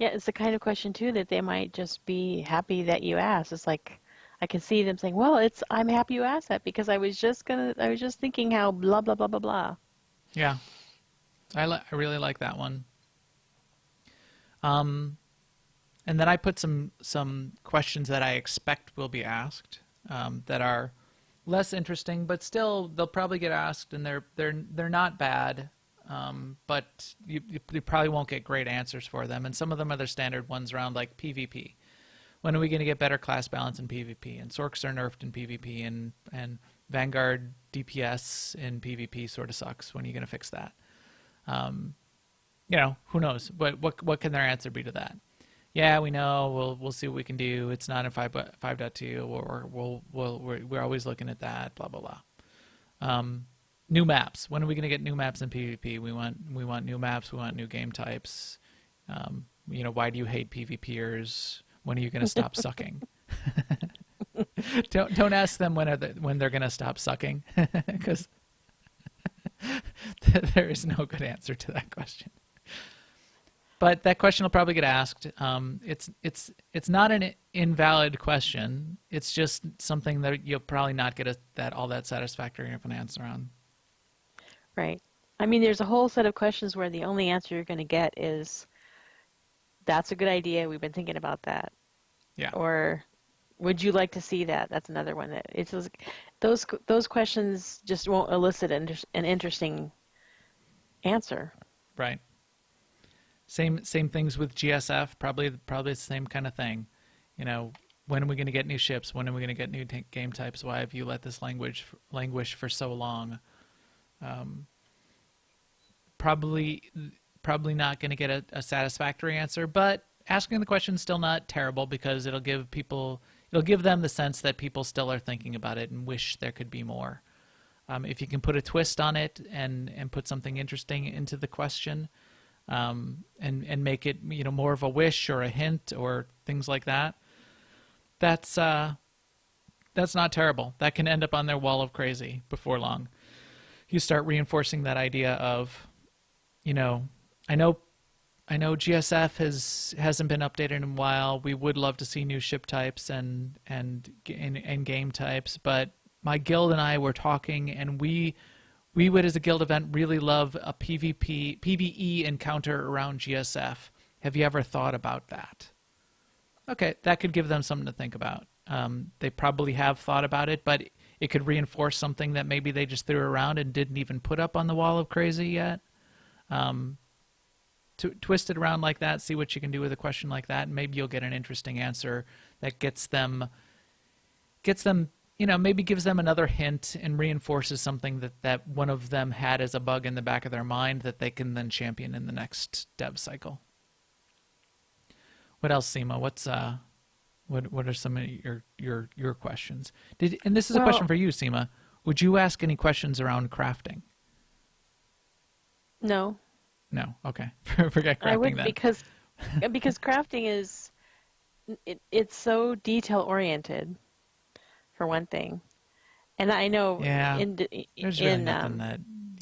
Yeah, it's the kind of question too that they might just be happy that you asked. It's like, I can see them saying, "Well, I'm happy you asked that because I was just thinking how blah blah blah blah blah." Yeah, I really like that one. And then I put some questions that I expect will be asked, that are less interesting, but still they'll probably get asked, and they're not bad. But you probably won't get great answers for them. And some of them are the standard ones around like PvP. When are we going to get better class balance in PvP? And Sorks are nerfed in PvP, and Vanguard DPS in PvP sort of sucks. When are you going to fix that? You know, who knows? What can their answer be to that? Yeah, we know. We'll see what we can do. It's not in 5.2, or we're always looking at that. Blah blah blah. New maps. When are we going to get new maps in PvP? We want new maps. We want new game types. You know, why do you hate PvPers? When are you going to stop sucking? Don't ask them when they're going to stop sucking, because there is no good answer to that question. But that question will probably get asked. It's not an invalid question. It's just something that you'll probably not get all that satisfactory of an answer on. Right. I mean, there's a whole set of questions where the only answer you're going to get is, "That's a good idea. We've been thinking about that." Yeah. Or, "Would you like to see that?" That's another one. Those questions just won't elicit an interesting answer. Right. Same things with GSF. Probably the same kind of thing. You know, when are we going to get new ships? When are we going to get new game types? Why have you let this languish for so long? Probably not going to get a satisfactory answer, but asking the question is still not terrible, because it'll give them the sense that people still are thinking about it and wish there could be more. If you can put a twist on it and put something interesting into the question, and make it, you know, more of a wish or a hint or things like that, that's not terrible. That can end up on their wall of crazy before long. You start reinforcing that idea of, you know, I know GSF hasn't been updated in a while. We would love to see new ship types and game types, but my guild and I were talking, and we would, as a guild event, really love a PvE encounter around GSF. Have you ever thought about that? Okay, that could give them something to think about. They probably have thought about it, but it could reinforce something that maybe they just threw around and didn't even put up on the wall of crazy yet. Twist it around like that, see what you can do with a question like that, and maybe you'll get an interesting answer that gets them, you know, maybe gives them another hint and reinforces something that one of them had as a bug in the back of their mind that they can then champion in the next dev cycle. What else, Seema? What are some of your questions? And this is a question for you, Seema. Would you ask any questions around crafting? No. No. Okay. Forget crafting I would, then. because because crafting is it's so detail oriented for one thing. And I know Yeah, in there's really in nothing that.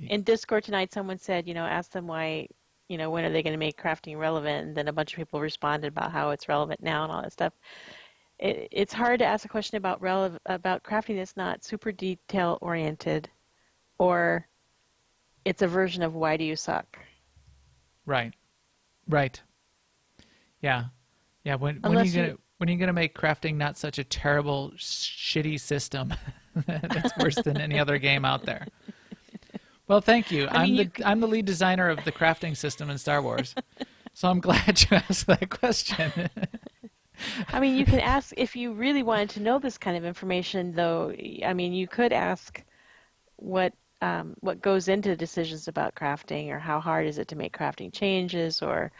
in Discord tonight, someone said, ask them why, when are they going to make crafting relevant? And then a bunch of people responded about how it's relevant now and all that stuff. It's hard to ask a question about about crafting that's not super detail oriented, or it's a version of why do you suck? Right. Right. Yeah. Yeah. Unless you, When are you gonna make crafting not such a terrible, shitty system that's worse than any other game out there? Well, thank you. I mean, I'm the lead designer of the crafting system in Star Wars, so I'm glad you asked that question. I mean, you can ask if you really wanted to know this kind of information, though. I mean, you could ask what goes into decisions about crafting, or how hard is it to make crafting changes, or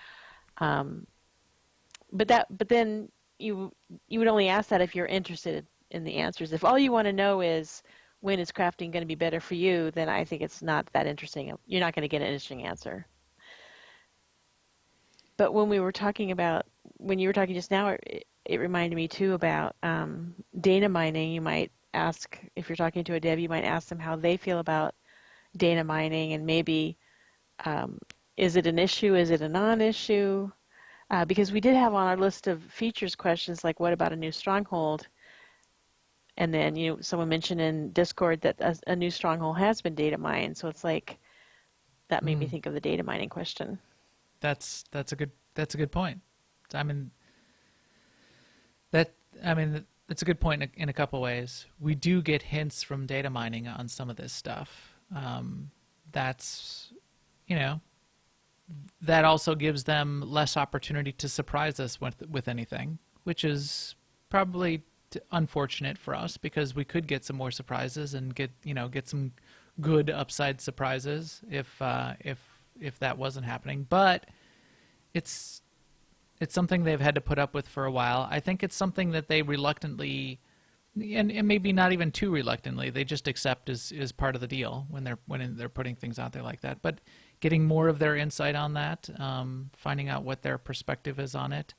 but then you would only ask that if you're interested in the answers. If all you want to know is when is crafting going to be better for you, then I think it's not that interesting. You're not going to get an interesting answer. But when you were talking just now, it reminded me too about data mining. You might ask, if you're talking to a dev, you might ask them how they feel about data mining, and maybe is it an issue, is it a non-issue? Because we did have on our list of features questions like, what about a new stronghold? And then someone mentioned in Discord that a new stronghold has been data mined, so it's like that made me think of the data mining question. That's a good point. I mean that's a good point in a couple ways. We do get hints from data mining on some of this stuff. That's that also gives them less opportunity to surprise us with anything, which is probably unfortunate for us, because we could get some more surprises and get some good upside surprises if that wasn't happening. But it's something they've had to put up with for a while. I think it's something that they reluctantly, and maybe not even too reluctantly, they just accept as part of the deal when they're putting things out there like that. But getting more of their insight on that, finding out what their perspective is on it.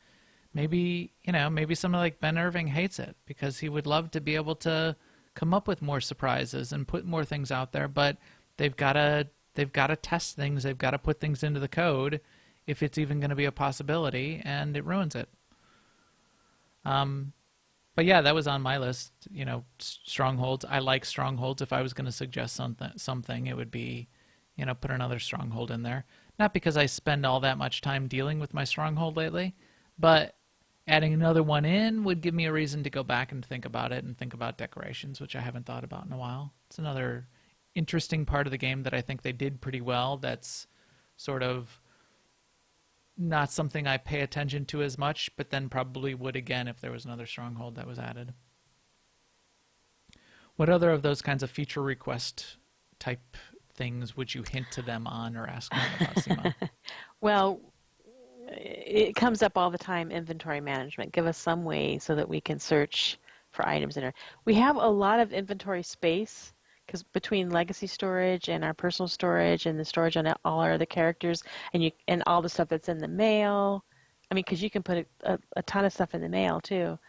Maybe someone like Ben Irving hates it because he would love to be able to come up with more surprises and put more things out there, but they've got to test things, they've got to put things into the code if it's even going to be a possibility, and it ruins it. But yeah, that was on my list. Strongholds. I like strongholds. If I was going to suggest something, it would be, put another stronghold in there. Not because I spend all that much time dealing with my stronghold lately, but adding another one in would give me a reason to go back and think about it and think about decorations, which I haven't thought about in a while. It's another interesting part of the game that I think they did pretty well. That's sort of not something I pay attention to as much, but then probably would again if there was another stronghold that was added. What other of those kinds of feature request type things would you hint to them on or ask them about, Seema? Well, it comes up all the time, inventory management. Give us some way so that we can search for items in there. We have a lot of inventory space, because between legacy storage and our personal storage and the storage on all our other characters and all the stuff that's in the mail, I mean, because you can put a ton of stuff in the mail too.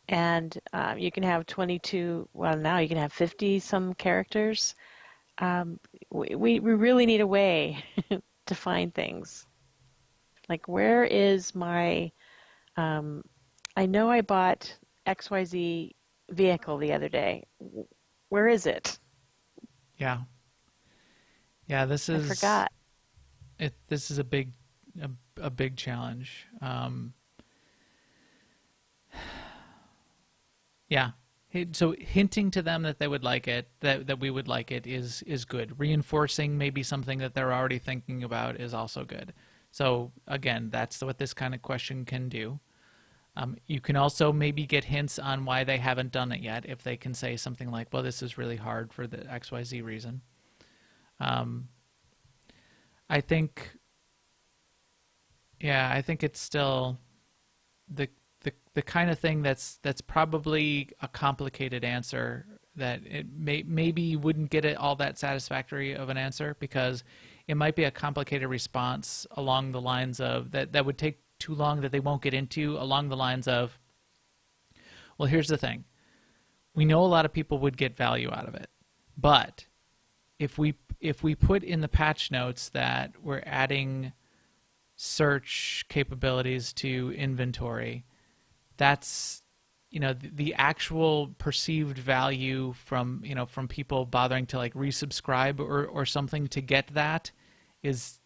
And you can have 22, well, now you can have 50 some characters. We really need a way to find things. Like, where is my, I know I bought XYZ vehicle the other day. Where is it? Yeah. Yeah, I forgot. This is a big challenge. Yeah. So hinting to them that they would like it, that we would like it, is good. Reinforcing maybe something that they're already thinking about is also good. So again, that's what this kind of question can do. You can also maybe get hints on why they haven't done it yet, if they can say something like, well, this is really hard for the XYZ reason. I think it's still the kind of thing that's probably a complicated answer, that it maybe you wouldn't get it all that satisfactory of an answer, because it might be a complicated response along the lines of that would take too long, that they won't get into, along the lines of, well, here's the thing. We know a lot of people would get value out of it, but if we put in the patch notes that we're adding search capabilities to inventory, that's, the actual perceived value from people bothering to like resubscribe or something to get that is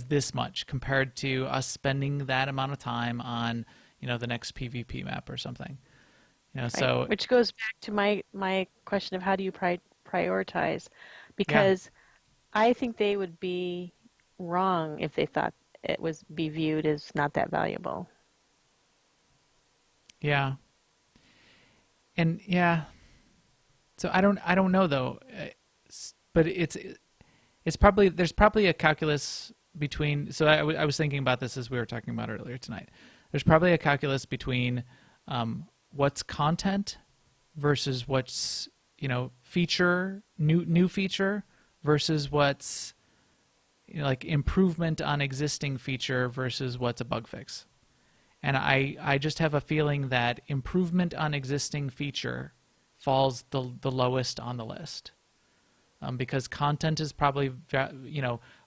this much compared to us spending that amount of time on the next PvP map or something. So Right. Which goes back to my question of how do you prioritize, because I think they would be wrong if they thought it was be viewed as not that valuable. Yeah. And so I don't know though, but it's probably, there's probably a calculus between. So I was thinking about this as we were talking about earlier tonight. There's probably a calculus between what's content versus what's feature, new feature versus what's like improvement on existing feature versus what's a bug fix. And I just have a feeling that improvement on existing feature falls the lowest on the list, because content is probably,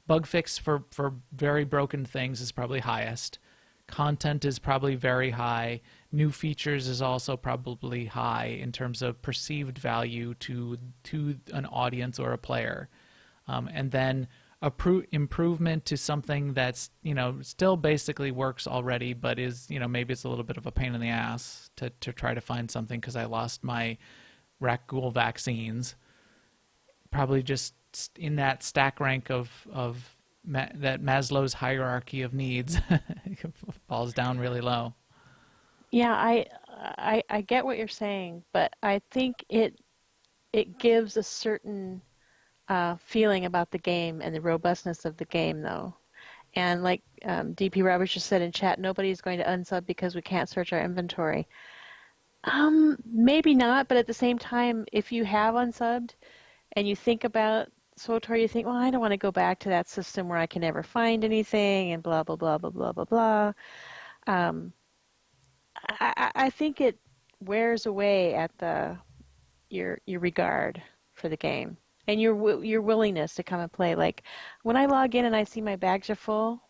bug fix for very broken things is probably highest. Content is probably very high. New features is also probably high in terms of perceived value to an audience or a player. And then improvement to something that's still basically works already, but is maybe it's a little bit of a pain in the ass to try to find something because I lost my Rakghoul vaccines. Probably just in that stack rank of that Maslow's hierarchy of needs falls down really low. Yeah, I get what you're saying, but I think it gives a certain feeling about the game and the robustness of the game, though. And like DP Roberts just said in chat, nobody's going to unsub because we can't search our inventory. Maybe not, but at the same time, if you have unsubbed and you think about SWTOR, you think, well, I don't want to go back to that system where I can never find anything and blah, blah, blah, blah, blah, blah, blah. I think it wears away at your regard for the game and your willingness to come and play. Like when I log in and I see my bags are full,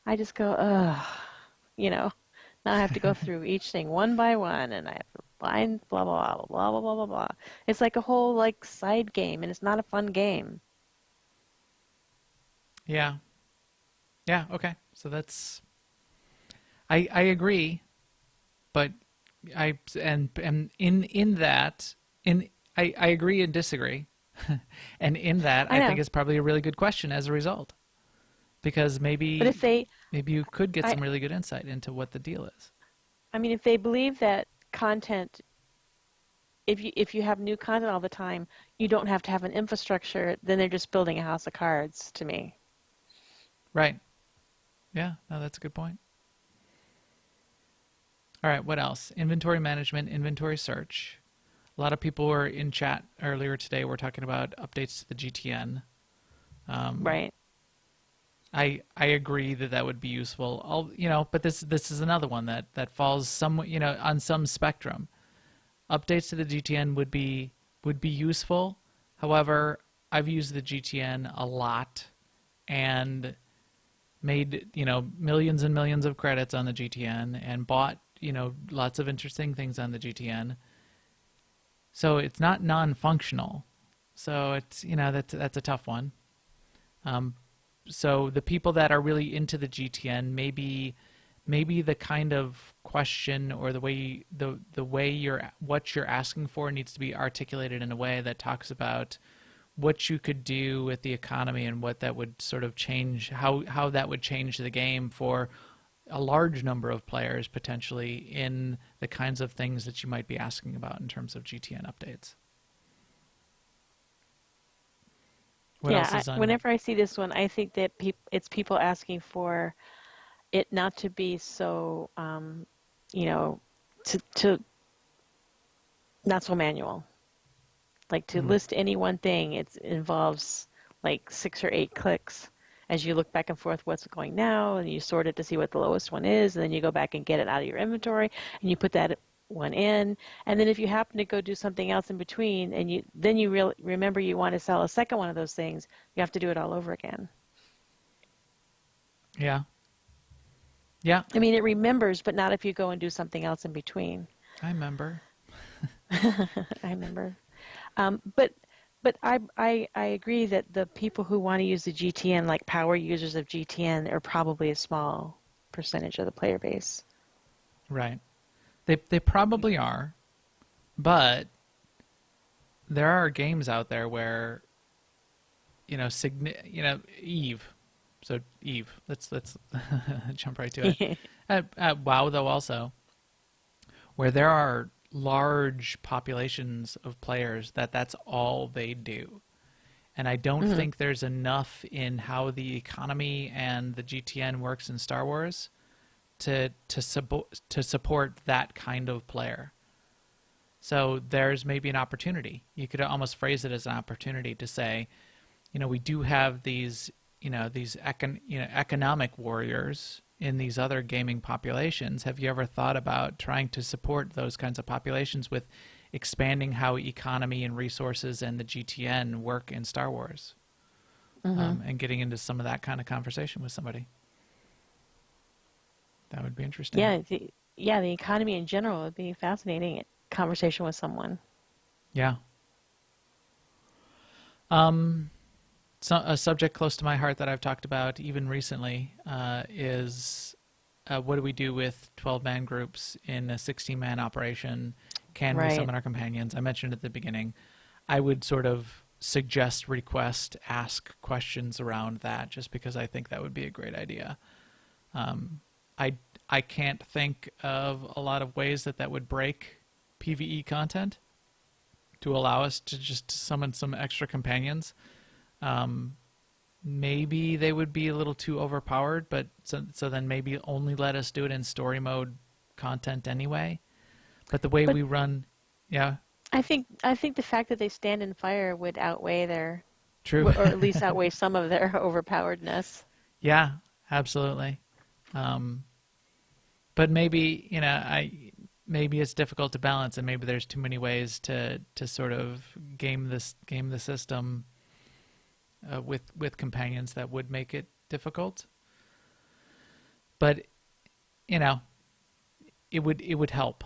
I just go, ugh, now I have to go through each thing one by one, and I have to find blah blah blah blah blah blah blah blah. It's like a whole like side game, and it's not a fun game. Yeah. Okay. So that's. I agree, but I agree and disagree, and in that I think it's probably a really good question as a result, because maybe you could get some really good insight into what the deal is. I mean, if they believe that content, if you have new content all the time, you don't have to have an infrastructure, then they're just building a house of cards to me. Right. Yeah, no, that's a good point. All right, what else? Inventory management, inventory search. A lot of people were in chat earlier today. We're talking about updates to the GTN. Right. I agree that would be useful. But this is another one that falls on some spectrum. Updates to the GTN would be useful. However, I've used the GTN a lot and made millions and millions of credits on the GTN and bought lots of interesting things on the GTN. So it's not non-functional. So it's that's a tough one. So the people that are really into the GTN, maybe the kind of question or the way what you're asking for needs to be articulated in a way that talks about what you could do with the economy and what that would sort of change, how that would change the game for a large number of players potentially in the kinds of things that you might be asking about in terms of GTN updates. What else is on? Whenever I see this one, I think that it's people asking for it not to be so, to not so manual. Like to list any one thing, it involves like 6 or 8 clicks as you look back and forth what's going now, and you sort it to see what the lowest one is, and then you go back and get it out of your inventory, and you put that one in. And then if you happen to go do something else in between, and you remember you want to sell a second one of those things, you have to do it all over again. Yeah. Yeah. I mean, it remembers, but not if you go and do something else in between. I remember. I remember. But I agree that the people who want to use the GTN, like power users of GTN, are probably a small percentage of the player base. Right. They probably are, but there are games out there where, Eve. So Eve, let's jump right to it. At WoW though also, where there are large populations of players that's all they do. And I don't think there's enough in how the economy and the GTN works in Star Wars to support that kind of player. So there's maybe an opportunity. You could almost phrase it as an opportunity to say, we do have these economic warriors in these other gaming populations. Have you ever thought about trying to support those kinds of populations with expanding how economy and resources and the GTN work in Star Wars? And getting into some of that kind of conversation with somebody. That would be interesting. Yeah, the economy in general would be a fascinating conversation with someone. Yeah. So a subject close to my heart that I've talked about even recently is what do we do with 12-man groups in a 16-man operation? Can we summon our companions? I mentioned at the beginning. I would sort of suggest, request, ask questions around that just because I think that would be a great idea. I can't think of a lot of ways that would break PvE content to allow us to just summon some extra companions. Maybe they would be a little too overpowered, but so then maybe only let us do it in story mode content anyway. But the way we run, yeah. I think the fact that they stand in fire would outweigh their, True, or at least outweigh some of their overpoweredness. Yeah, absolutely. But maybe maybe it's difficult to balance, and maybe there's too many ways to sort of game the system with companions that would make it difficult. But it would help.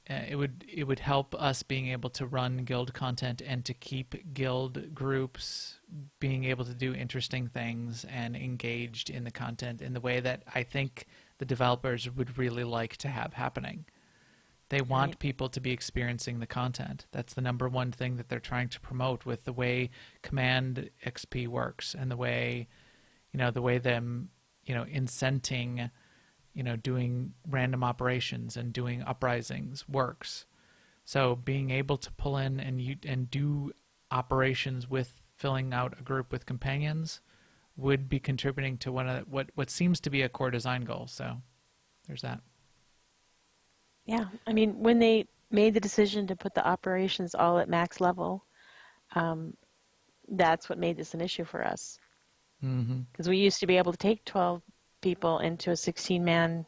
It would help us being able to run guild content and to keep guild groups being able to do interesting things and engaged in the content in the way that I think the developers would really like to have happening. They want people to be experiencing the content. That's the number one thing that they're trying to promote with the way Command XP works and the way them, incenting, doing random operations and doing uprisings works. So being able to pull in and do operations with filling out a group with companions would be contributing to what seems to be a core design goal. So there's that. Yeah, I mean, when they made the decision to put the operations all at max level, that's what made this an issue for us. Because we used to be able to take 12 people into a 16-man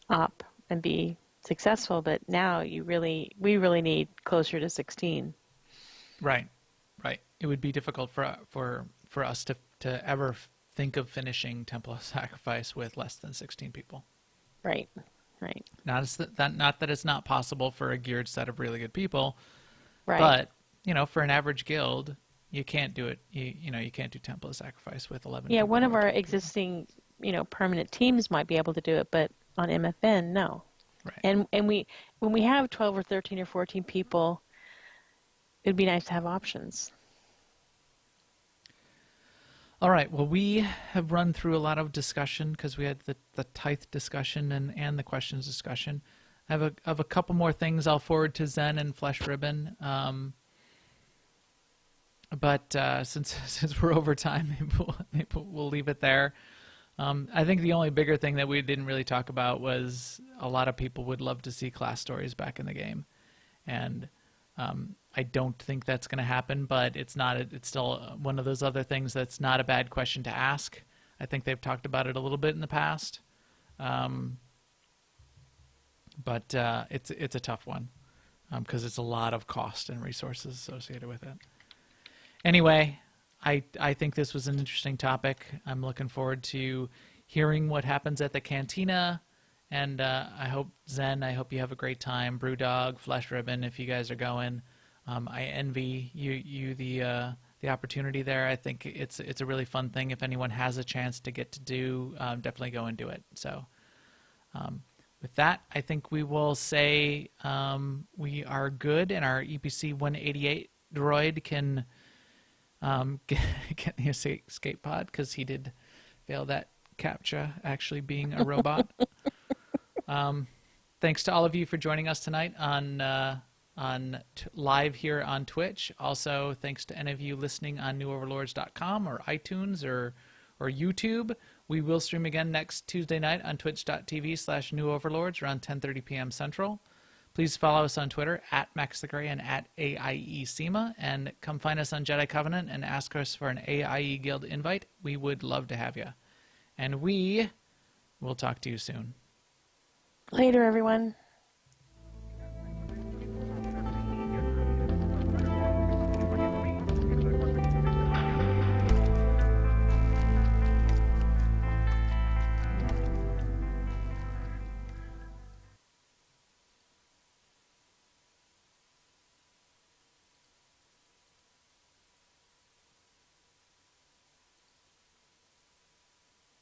op and be successful, but now we really need closer to 16. Right. It would be difficult for us to ever think of finishing Temple of Sacrifice with less than 16 people. Right. Not that it's not possible for a geared set of really good people, Right. but for an average guild, you can't do it. You can't do Temple of Sacrifice with 11. Yeah, people one of or our 12 people. existing, permanent teams might be able to do it, but on MFN, no. Right. And when we have 12 or 13 or 14 people, it'd be nice to have options. All right. Well, we have run through a lot of discussion because we had the tithe discussion and the questions discussion. I have a couple more things I'll forward to Zen and Flesh Ribbon. But since we're over time, maybe we'll leave it there. I think the only bigger thing that we didn't really talk about was a lot of people would love to see class stories back in the game, and I don't think that's going to happen, but it's still one of those other things that's not a bad question to ask. I think they've talked about it a little bit in the past. But it's a tough one because it's a lot of cost and resources associated with it. Anyway, I think this was an interesting topic. I'm looking forward to hearing what happens at the Cantina, and I hope you have a great time. Brewdog, Flesh Ribbon, if you guys are going, I envy you the opportunity there. I think it's a really fun thing. If anyone has a chance to get to do, definitely go and do it. So. With that, I think we will say we are good, and our EPC 188 droid can get the escape pod because he did fail that CAPTCHA, actually being a robot. Thanks to all of you for joining us tonight on live here on Twitch. Also, thanks to any of you listening on newoverlords.com or iTunes or YouTube. We will stream again next Tuesday night on twitch.tv/newoverlords around 10:30 p.m. Central. Please follow us on Twitter at MaxTheGray and at AIESEMA, and come find us on Jedi Covenant and ask us for an AIE Guild invite. We would love to have you. And we will talk to you soon. Later, everyone.